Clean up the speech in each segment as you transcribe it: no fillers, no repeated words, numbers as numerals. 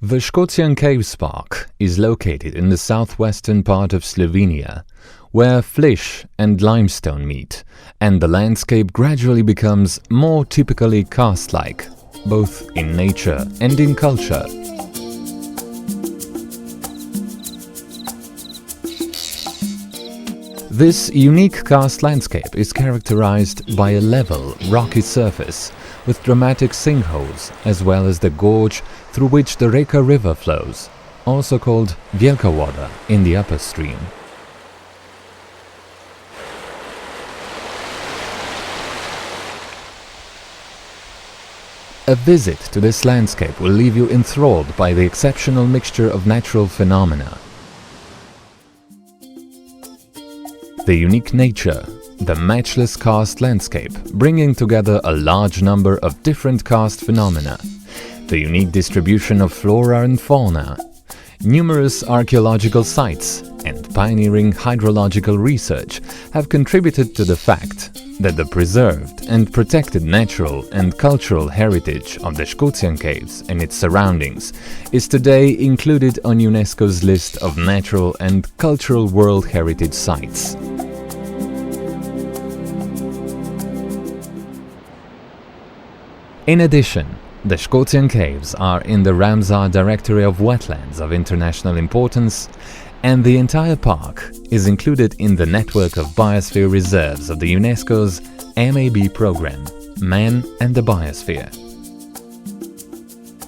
The Skocjan Caves Park is located in the southwestern part of Slovenia, where flysch and limestone meet, and the landscape gradually becomes more typically karst-like, both in nature and in culture. This unique karst landscape is characterized by a level, rocky surface with dramatic sinkholes, as well as the gorge through which the Reka River flows, also called Wielka Woda in the upper stream. A visit to this landscape will leave you enthralled by the exceptional mixture of natural phenomena. The unique nature, the matchless karst landscape, bringing together a large number of different karst phenomena, the unique distribution of flora and fauna, numerous archaeological sites, and pioneering hydrological research have contributed to the fact that the preserved and protected natural and cultural heritage of the Skocjan Caves and its surroundings is today included on UNESCO's list of natural and cultural World Heritage Sites. In addition, the Skocjan Caves are in the Ramsar Directory of Wetlands of International Importance, and the entire park is included in the network of biosphere reserves of the UNESCO's MAB program, Man and the Biosphere.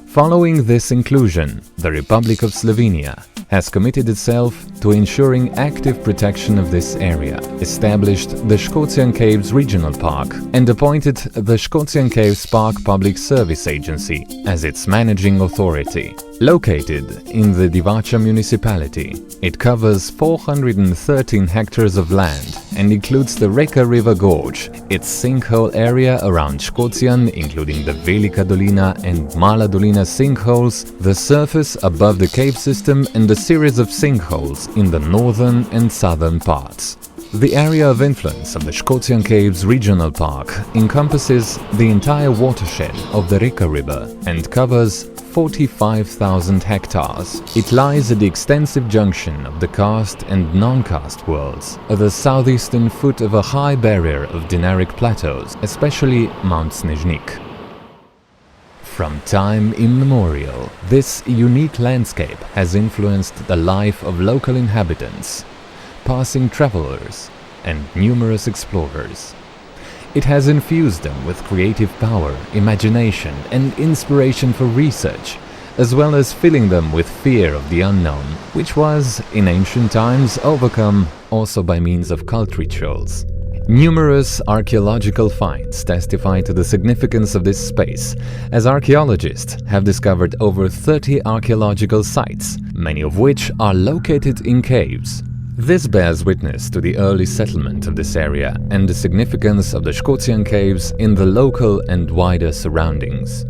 Following this inclusion, the Republic of Slovenia has committed itself to ensuring active protection of this area, established the Skocjan Caves Regional Park and appointed the Skocjan Caves Park Public Service Agency as its managing authority. Located in the Divača municipality, it covers 413 hectares of land and includes the Reka River Gorge, its sinkhole area around Skocjan, including the Velika Dolina and Mala Dolina sinkholes, the surface above the cave system, and a series of sinkholes in the northern and southern parts. The area of influence of the Skocjan Caves Regional Park encompasses the entire watershed of the Reka River and covers 45,000 hectares. It lies at the extensive junction of the karst and non-karst worlds, at the southeastern foot of a high barrier of dinaric plateaus, especially Mount Snežnik. From time immemorial, this unique landscape has influenced the life of local inhabitants, passing travelers, and numerous explorers. It has infused them with creative power, imagination, and inspiration for research, as well as filling them with fear of the unknown, which was, in ancient times, overcome also by means of cult rituals. Numerous archaeological finds testify to the significance of this space, as archaeologists have discovered over 30 archaeological sites, many of which are located in caves. This bears witness to the early settlement of this area and the significance of the Skocjan Caves in the local and wider surroundings.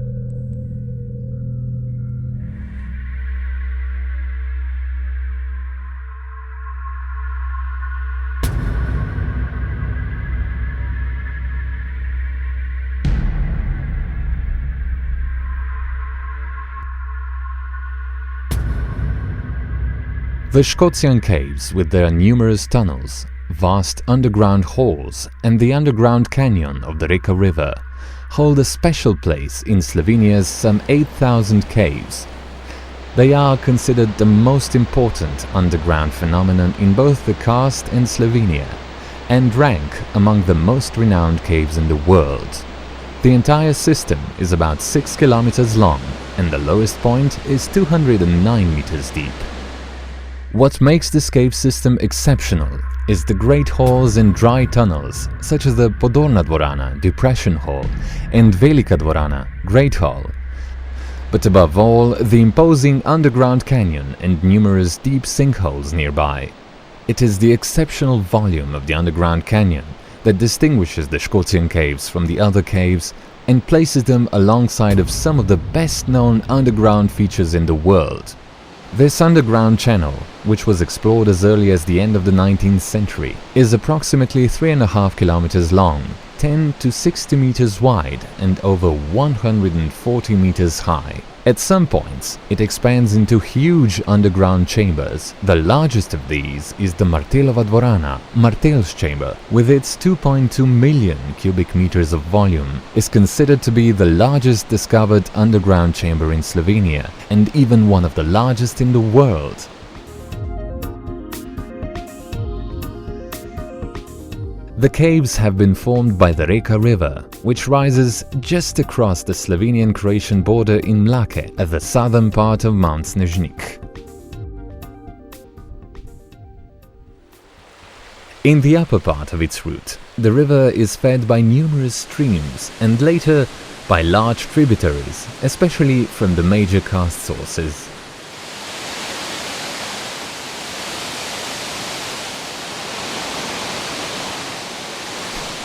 The Skocjan Caves, with their numerous tunnels, vast underground halls, and the underground canyon of the Reka River, hold a special place in Slovenia's some 8,000 caves. They are considered the most important underground phenomenon in both the karst and Slovenia, and rank among the most renowned caves in the world. The entire system is about 6 kilometers long, and the lowest point is 209 meters deep. What makes this cave system exceptional is the great halls and dry tunnels, such as the Podorna Dvorana, Depression Hall, and Velika Dvorana, Great Hall. But above all, the imposing underground canyon and numerous deep sinkholes nearby. It is the exceptional volume of the underground canyon that distinguishes the Skocjan Caves from the other caves and places them alongside of some of the best-known underground features in the world. This underground channel, which was explored as early as the end of the 19th century, is approximately 3.5 kilometers long, 10 to 60 meters wide and over 140 meters high. At some points, it expands into huge underground chambers. The largest of these is the Martelova Dvorana, Martel's chamber, with its 2.2 million cubic meters of volume, is considered to be the largest discovered underground chamber in Slovenia and even one of the largest in the world. The caves have been formed by the Reka River, which rises just across the Slovenian-Croatian border in Mlake, at the southern part of Mount Snežnik. In the upper part of its route, the river is fed by numerous streams and later by large tributaries, especially from the major karst sources.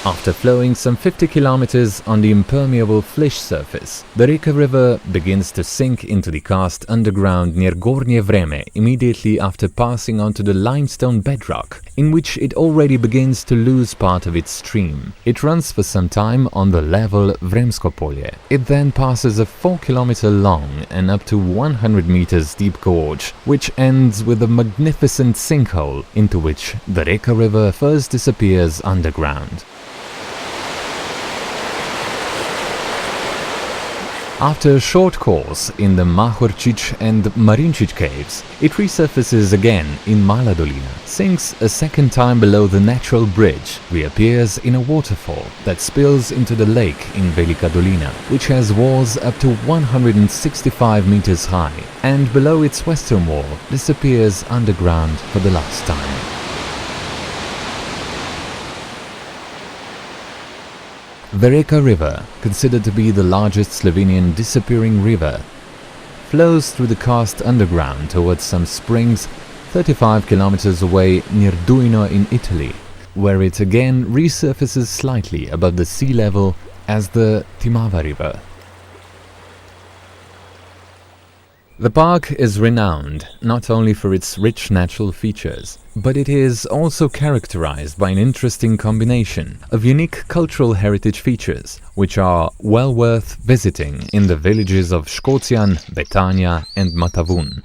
After flowing some 50 kilometers on the impermeable flysch surface, the Reka River begins to sink into the karst underground near Gornje Vreme immediately after passing onto the limestone bedrock, in which it already begins to lose part of its stream. It runs for some time on the level Vremsko Polje. It then passes a 4-kilometer long and up to 100 meters deep gorge, which ends with a magnificent sinkhole into which the Reka River first disappears underground. After a short course in the Mahorčič and Marinčič caves, it resurfaces again in Mala Dolina, sinks a second time below the natural bridge, reappears in a waterfall that spills into the lake in Velika Dolina, which has walls up to 165 meters high, and below its western wall disappears underground for the last time. The Reka River, considered to be the largest Slovenian disappearing river, flows through the karst underground towards some springs 35 kilometers away near Duino in Italy, where it again resurfaces slightly above the sea level as the Timava River. The park is renowned not only for its rich natural features, but it is also characterized by an interesting combination of unique cultural heritage features, which are well worth visiting in the villages of Skocjan, Betania and Matavun.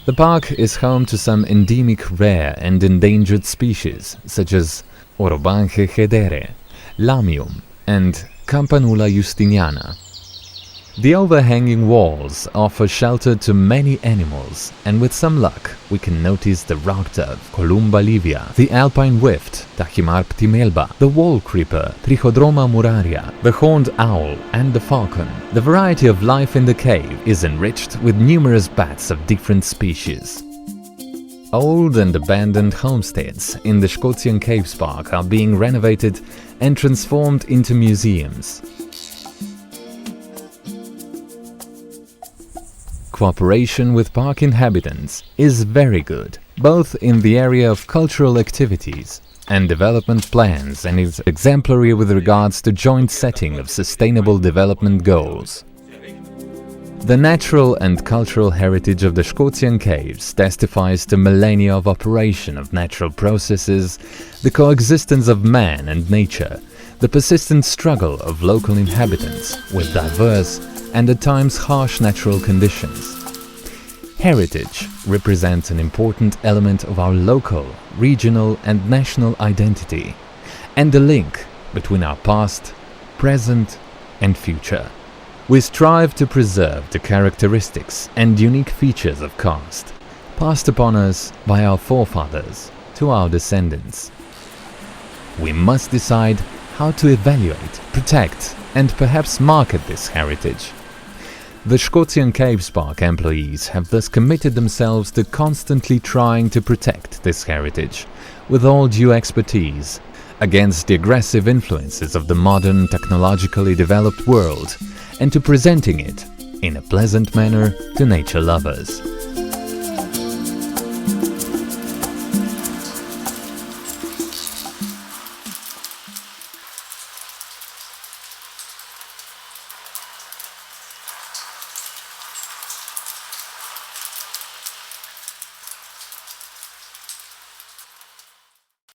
The park is home to some endemic rare and endangered species, such as Orobanche hedere, Lamium and Campanula justiniana. The overhanging walls offer shelter to many animals, and with some luck we can notice the rockdove, Columba livia, the alpine whift, Tachymar ptimelba, the wall creeper, Trichodroma muraria, the horned owl and the falcon. The variety of life in the cave is enriched with numerous bats of different species. Old and abandoned homesteads in the Skocjan Caves Park are being renovated and transformed into museums. Cooperation with park inhabitants is very good, both in the area of cultural activities and development plans, and is exemplary with regards to joint setting of sustainable development goals. The natural and cultural heritage of the Skocjan caves testifies to millennia of operation of natural processes, the coexistence of man and nature, the persistent struggle of local inhabitants with diverse and at times harsh natural conditions. Heritage represents an important element of our local, regional and national identity, and the link between our past, present and future. We strive to preserve the characteristics and unique features of karst, passed upon us by our forefathers to our descendants. We must decide how to evaluate, protect and perhaps market this heritage. The Skocjan Caves Park employees have thus committed themselves to constantly trying to protect this heritage, with all due expertise, against the aggressive influences of the modern, technologically developed world, and to presenting it in a pleasant manner to nature lovers.